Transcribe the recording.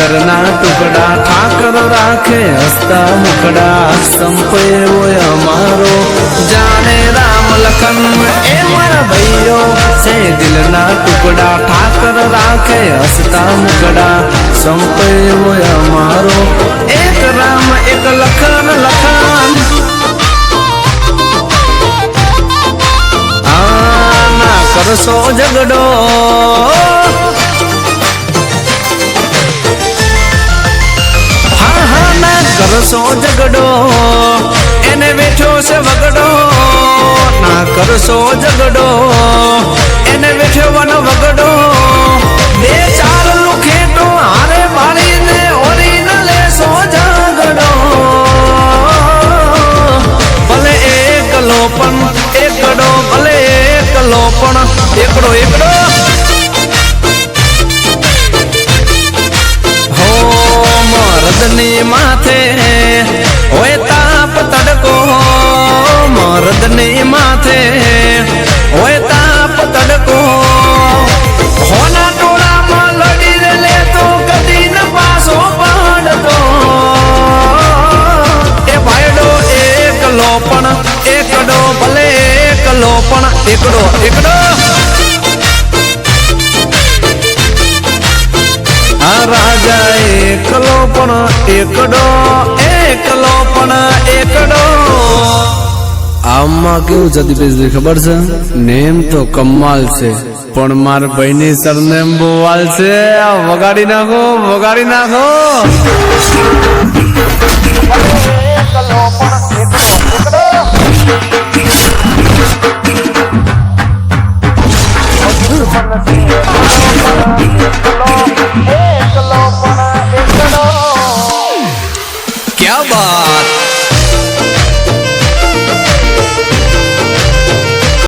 ઘરના ટુકડા ઠાકર રાખે હસતા મુખડા સંપે હોય અમારો જાણે રામ લખન એ મારા ભાઈઓ છે દિલના ટુકડા ઠાકર રાખે હસતા મુખડા સંપે હોય અમારો એક રામ એક લખન લખન ના કરશો ઝઘડો કરશો ઝઘડો એને બેઠો છે વગડો ના કરશો ઝઘડો એને બેઠો વનો વગડો બે ચાર લુખેટો હારે મારીને ઓરી ન લેશો ઝઘડો ભલે એકલો પણ એકડો ભલે એકલો પણ એકડો એકડો મરદની માથે હોય તાપ તડકો મરદની માથે હોય તાપ તડકો હોના ટોળામાં લડી લે તો કદી ન પાછો પાડતો એ ભાઈડો એકલો પણ એકડો ભલે એકલો પણ એકડો એકડો રાજા એકલો પણ એકડો એકલો પણ એકડો આમાં કેવું જતી પેલી ખબર છે નેમ તો કમાલ છે પણ માર ભાઈની સરનેમ બોવાલ છે વગાડી નાખો વગાડી નાખો એકલો પણ क्या बात